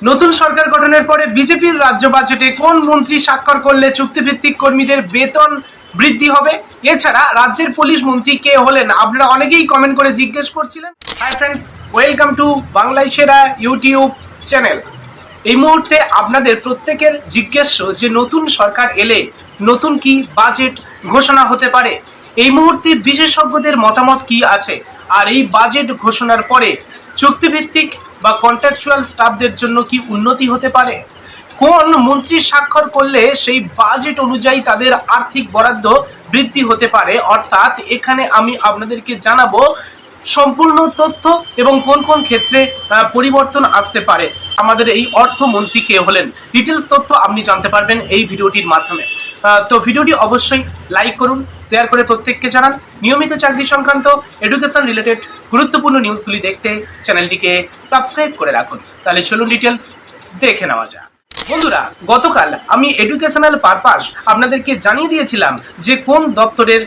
নতুন সরকার গঠনের পরে বিজেপির রাজ্য বাজেটে কোন মন্ত্রী স্বাক্ষর করলে চুক্তিভিত্তিক কর্মীদের বেতন বৃদ্ধি হবে? এছাড়া রাজ্যের পুলিশ মন্ত্রী কে হলেন? আপনারা অনেকেই কমেন্ট করে জিজ্ঞেস করছিলেন। হাই ফ্রেন্ডস, ওয়েলকাম টু বাংলায় সেরা ইউটিউব চ্যানেল। এই মুহূর্তে আপনাদের প্রত্যেকের জিজ্ঞাস্য যে নতুন সরকার এলে নতুন কি বাজেট ঘোষণা হতে পারে, এই মুহূর্তে বিশেষজ্ঞদের মতামত কি আছে, আর এই বাজেট ঘোষণার পরে চুক্তিভিত্তিক বা কন্ট্রাকচুয়াল স্টাফদের জন্য কি উন্নতি হতে পারে, কোন মন্ত্রী স্বাক্ষর করলে সেই বাজেট অনুযায়ী তাদের আর্থিক বরাদ্দ বৃদ্ধি হতে পারে, অর্থাৎ এখানে আমি আপনাদেরকে জানাবো সম্পূর্ণ তথ্য এবং কোন কোন ক্ষেত্রে পরিবর্তন আসতে পারে। আমাদের এই অর্থমন্ত্রী কে হলেন, ডিটেলস তথ্য আপনি জানতে পারবেন এই ভিডিওটির মাধ্যমে। তো ভিডিওটি অবশ্যই লাইক করুন, শেয়ার করে প্রত্যেককে জানান। নিয়মিত চাকরি সংক্রান্ত এডুকেশন রিলেটেড গুরুত্বপূর্ণ নিউজগুলি দেখতে চ্যানেলটিকে সাবস্ক্রাইব করে রাখুন। তাহলে চলুন ডিটেলস দেখে নেওয়া যাক। বন্ধুরা, গতকাল আমি এডুকেশনাল পারপাস আপনাদেরকে জানিয়ে দিয়েছিলাম যে কোন দপ্তরের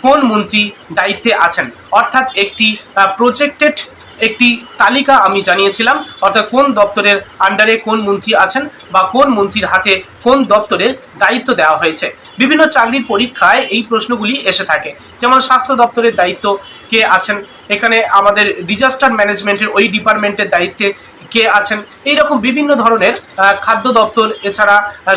কোন মন্ত্রী দায়িত্বে আছেন, অর্থাৎ একটি প্রজেক্টেড একটি তালিকা আমি জানিয়েছিলাম, অর্থাৎ কোন দপ্তরের আন্ডারে কোন মন্ত্রী আছেন বা কোন মন্ত্রীর হাতে কোন দপ্তরের দায়িত্ব দেওয়া হয়েছে। বিভিন্ন চাকরির পরীক্ষায় এই প্রশ্নগুলি এসে থাকে, যেমন স্বাস্থ্য দপ্তরের দায়িত্ব কে আছেন, এখানে আমাদের ডিজাস্টার ম্যানেজমেন্টের ওই ডিপার্টমেন্টের দায়িত্বে কে আছেন, এইরকম বিভিন্ন ধরনের খাদ্য দপ্তর, এছাড়া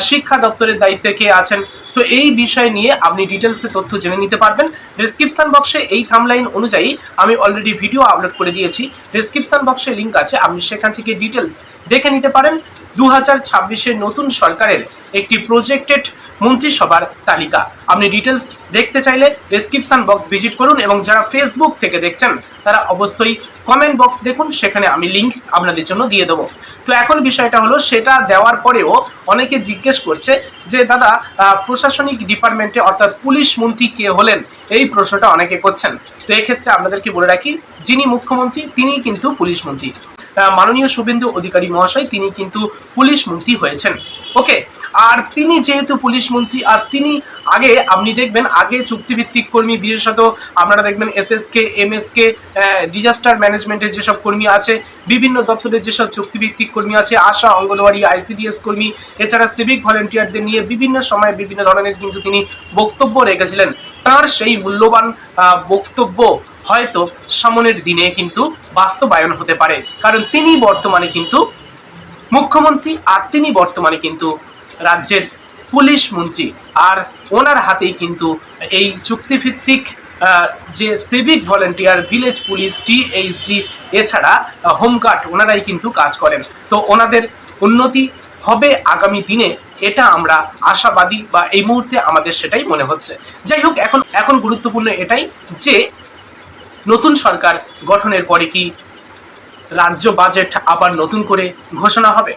শিক্ষা দপ্তরের দায়িত্বে কে আছেন। তো এই বিষয় নিয়ে আপনি ডিটেলসে তথ্য জেনে নিতে পারবেন। ডেসক্রিপশন বক্সে এই থামলাইন অনুযায়ী আমি অলরেডি ভিডিও আপলোড করে দিয়েছি, ডেসক্রিপশন বক্সে লিঙ্ক আছে, আপনি সেখান থেকে ডিটেলস দেখে নিতে পারেন। 2026-এর নতুন সরকারের একটি প্রজেক্টেড মন্ত্রিসভার তালিকা আপনি ডিটেলস দেখতে চাইলে ডেসক্রিপশন বক্স ভিজিট করুন, এবং যারা ফেসবুক থেকে দেখছেন তারা অবশ্যই কমেন্ট বক্স দেখুন, সেখানে আমি লিঙ্ক আপনাদের জন্য দিয়ে দেবো। তো এখন বিষয়টা হলো, সেটা দেওয়ার পরেও অনেকে জিজ্ঞেস করছে যে দাদা প্রশাসনিক ডিপার্টমেন্টে অর্থাৎ পুলিশ মন্ত্রী কে হলেন, এই প্রশ্নটা অনেকে করছেন। তো এক্ষেত্রে আপনাদেরকে বলে রাখি, যিনি মুখ্যমন্ত্রী তিনি কিন্তু পুলিশ মন্ত্রী, মাননীয় শুভেন্দু অধিকারী মহাশয় তিনি কিন্তু পুলিশ মন্ত্রী হয়েছেন। ওকে, আর তিনি যেহেতু পুলিশ মন্ত্রী, আর তিনি আগে আপনি দেখবেন আগে চুক্তিভিত্তিক কর্মী, বিশেষত আপনারা দেখবেন এসএসকে, এমএসকে, ডিজাস্টার ম্যানেজমেন্টের যেসব কর্মী আছে, বিভিন্ন দপ্তরের যেসব চুক্তিভিত্তিক কর্মী আছে, আশা, অঙ্গনওয়াড়ি, আইসিডিএস কর্মী, এছাড়া সিভিক ভলেন্টিয়ারদের নিয়ে বিভিন্ন সময় বিভিন্ন ধরনের কিন্তু তিনি বক্তব্য রেখেছিলেন। তার সেই মূল্যবান বক্তব্য হয়তো সামনের দিনে কিন্তু বাস্তবায়ন হতে পারে, কারণ তিনি বর্তমানে কিন্তু মুখ্যমন্ত্রী, আর তিনি বর্তমানে কিন্তু রাজ্যের পুলিশ মন্ত্রী, আর ওনার হাতেই কিন্তু এই চুক্তিভিত্তিক যে সিভিক ভলেন্টিয়ার, ভিলেজ পুলিশ, টিএইচজি, এছাড়া হোমগার্ড, ওনারাই কিন্তু কাজ করেন। তো ওনাদের উন্নতি হবে আগামী দিনে, এটা আমরা আশাবাদী, বা এই মুহূর্তে আমাদের সেটাই মনে হচ্ছে। যাই হোক, এখন গুরুত্বপূর্ণ এটাই যে নতুন সরকার গঠনের পরে কি রাজ্য বাজেট আবার নতুন করে ঘোষণা হবে?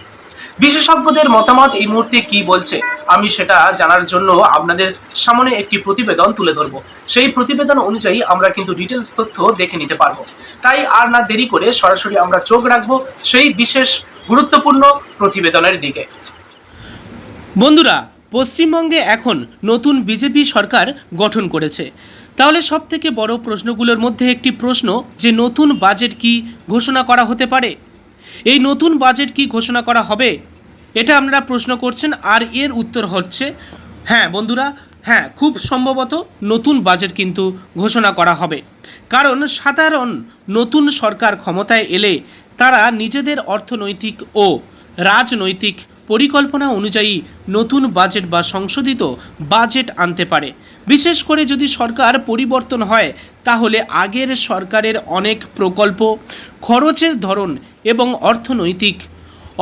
বিশেষজ্ঞদের মতামত এই মুহূর্তে কি বলছে আমি সেটা জানার জন্য আপনাদের সামনে একটি প্রতিবেদন তুলে ধরবো। সেই প্রতিবেদন অনুযায়ী আমরা কিন্তু ডিটেলস তথ্য দেখে নিতে পারবো। তাই আর না দেরি করে সরাসরি আমরা চোখ রাখবো সেই বিশেষ গুরুত্বপূর্ণ প্রতিবেদনের দিকে। বন্ধুরা, পশ্চিমবঙ্গে এখন নতুন বিজেপি সরকার গঠন করেছে, তাহলে সব থেকে বড় প্রশ্নগুলোর মধ্যে একটি প্রশ্ন যে নতুন বাজেট কি ঘোষণা করা হতে পারে, এই নতুন বাজেট কি ঘোষণা করা হবে, এটা আপনারা প্রশ্ন করছেন। আর এর উত্তর হচ্ছে হ্যাঁ বন্ধুরা, হ্যাঁ, খুব সম্ভবত নতুন বাজেট কিন্তু ঘোষণা করা হবে, কারণ সাধারণ নতুন সরকার ক্ষমতায় এলে তারা নিজেদের অর্থনৈতিক ও রাজনৈতিক পরিকল্পনা অনুযায়ী নতুন বাজেট বা সংশোধিত বাজেট আনতে পারে। বিশেষ করে যদি সরকার পরিবর্তন হয়, তাহলে আগের সরকারের অনেক প্রকল্প, খরচের ধরন এবং অর্থনৈতিক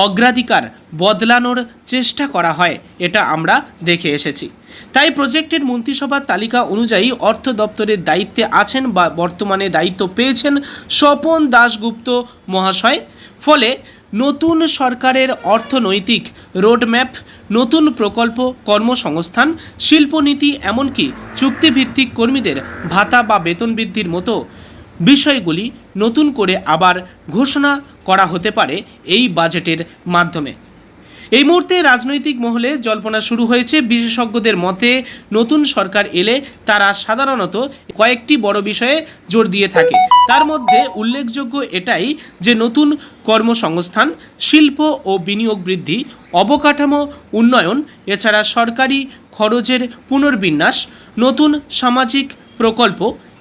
অগ্রাধিকার বদলানোর চেষ্টা করা হয়, এটা আমরা দেখে এসেছি। তাই প্রজেক্টের মন্ত্রিসভার তালিকা অনুযায়ী অর্থ দপ্তরের দায়িত্বে আছেন বা বর্তমানে দায়িত্ব পেয়েছেন স্বপন দাশগুপ্ত মহাশয়। ফলে নতুন সরকারের অর্থনৈতিক রোডম্যাপ, নতুন প্রকল্প, কর্মসংস্থান, শিল্পনীতি, এমনকি চুক্তিভিত্তিক কর্মীদের ভাতা বা বেতন বৃদ্ধির মতো বিষয়গুলি নতুন করে আবার ঘোষণা করা হতে পারে এই বাজেটের মাধ্যমে। এই মুহূর্তে রাজনৈতিক মহলে জল্পনা শুরু হয়েছে। বিশেষজ্ঞদের মতে নতুন সরকার এলে তারা সাধারণত কয়েকটি বড় বিষয়ে জোর দিয়ে থাকে। তার মধ্যে উল্লেখযোগ্য এটাই যে নতুন কর্মসংস্থান, শিল্প ও বিনিয়োগ বৃদ্ধি, অবকাঠামো উন্নয়ন, এছাড়া সরকারি খরচের পুনর্বিন্যাস, নতুন সামাজিক প্রকল্প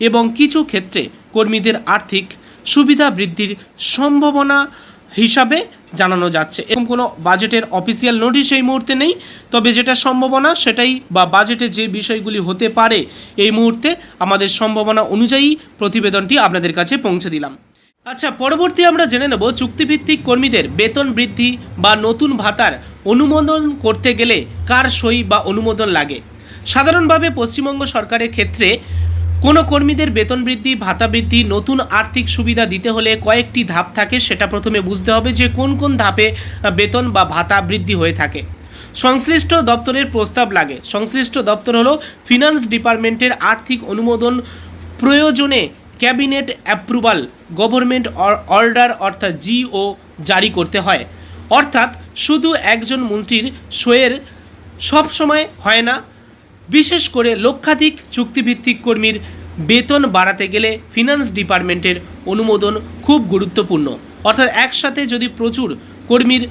এবং কিছু ক্ষেত্রে কর্মীদের আর্থিক সুবিধা বৃদ্ধির সম্ভাবনা হিসাবে জানানো যাচ্ছে। এরকম কোনো বাজেটের অফিসিয়াল নোটিশ এই মুহূর্তে নেই, তবে যেটা সম্ভাবনা সেটাই বা বাজেটে যে বিষয়গুলি হতে পারে এই মুহূর্তে আমাদের সম্ভাবনা অনুযায়ী প্রতিবেদনটি আপনাদের কাছে পৌঁছে দিলাম। আচ্ছা, পরবর্তী আমরা জেনে নেব চুক্তিভিত্তিক কর্মীদের বেতন বৃদ্ধি বা নতুন ভাতার অনুমোদন করতে গেলে কার সই বা অনুমোদন লাগে। সাধারণভাবে পশ্চিমবঙ্গ সরকারের ক্ষেত্রে কোনো কর্মীদের বেতন বৃদ্ধি, ভাতা বৃদ্ধি, নতুন আর্থিক সুবিধা দিতে হলে কয়েকটি ধাপ থাকে। সেটা প্রথমে বুঝতে হবে যে কোন কোন ধাপে বেতন বা ভাতা বৃদ্ধি হয়ে থাকে। সংশ্লিষ্ট দপ্তরের প্রস্তাব লাগে। সংশ্লিষ্ট দপ্তর হলো ফিনান্স ডিপার্টমেন্টের আর্থিক অনুমোদন প্রয়োজনে ক্যাবিনেট অ্যাপ্রুভাল, গভর্নমেন্ট অর্ডার অর্থাৎ জিও জারি করতে হয়। অর্থাৎ শুধু একজন মন্ত্রীর সইয়ের সবসময় হয় না। বিশেষ করে লক্ষাধিক চুক্তিভিত্তিক কর্মীর বেতন বাড়াতে গেলে ফিনান্স ডিপার্টমেন্টের অনুমোদন খুব গুরুত্বপূর্ণ। অর্থাৎ একসাথে যদি প্রচুর কর্মীর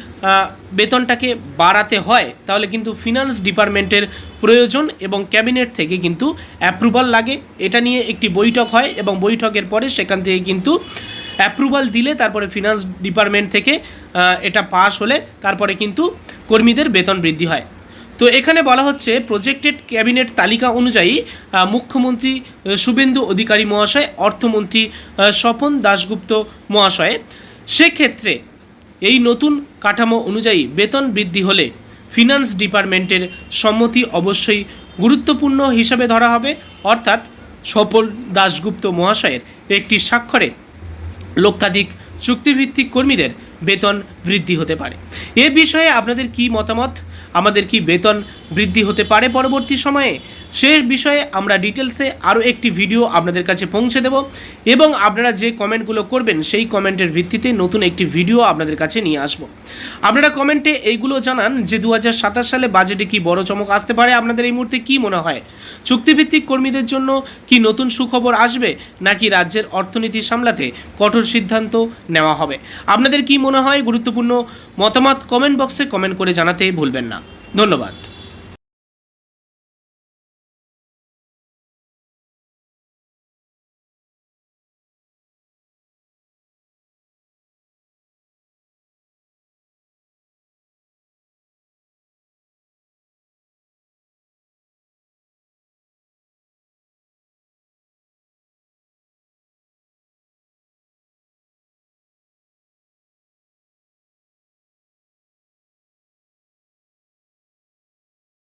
বেতনটাকে বাড়াতে হয় তাহলে কিন্তু ফিনান্স ডিপার্টমেন্টের প্রয়োজন এবং ক্যাবিনেট থেকে কিন্তু অ্যাপ্রুভাল লাগে। এটা নিয়ে একটি বৈঠক হয় এবং বৈঠকের পরে সেখান থেকে কিন্তু অ্যাপ্রুভাল দিলে তারপরে ফিনান্স ডিপার্টমেন্ট থেকে এটা পাস হলে তারপরে কিন্তু কর্মীদের বেতন বৃদ্ধি হয়। তো এখানে বলা হচ্ছে প্রজেক্টেড ক্যাবিনেট তালিকা অনুযায়ী মুখ্যমন্ত্রী শুভেন্দু অধিকারী মহাশয়, অর্থমন্ত্রী স্বপন দাশগুপ্ত মহাশয়। সেক্ষেত্রে এই নতুন কাঠামো অনুযায়ী বেতন বৃদ্ধি হলে ফিনান্স ডিপার্টমেন্টের সম্মতি অবশ্যই গুরুত্বপূর্ণ হিসাবে ধরা হবে। অর্থাৎ স্বপন দাশগুপ্ত মহাশয়ের একটি স্বাক্ষরে লক্ষাধিক চুক্তিভিত্তিক কর্মীদের বেতন বৃদ্ধি হতে পারে। এ বিষয়ে আপনাদের কি মতামত? আমাদের কি বেতন বৃদ্ধি হতে পারে পরবর্তী সময়ে? সে বিষয়ে আমরা ডিটেলসে আরও একটি ভিডিও আপনাদের কাছে পৌঁছে দেব এবং আপনারা যে কমেন্টগুলো করবেন সেই কমেন্টের ভিত্তিতে নতুন একটি ভিডিও আপনাদের কাছে নিয়ে আসব। আপনারা কমেন্টে এইগুলো জানান যে 2027 সালে বাজেটে কি বড় চমক আসতে পারে। আপনাদের এই মুহূর্তে কি মনে হয়? চুক্তিভিত্তিক কর্মীদের জন্য কি নতুন সুখবর আসবে, নাকি রাজ্যের অর্থনীতি সামলাতে কঠোর সিদ্ধান্ত নেওয়া হবে? আপনাদের কি মনে হয়? গুরুত্বপূর্ণ মতামত কমেন্ট বক্সে কমেন্ট করে জানাতে ভুলবেন না। ধন্যবাদ।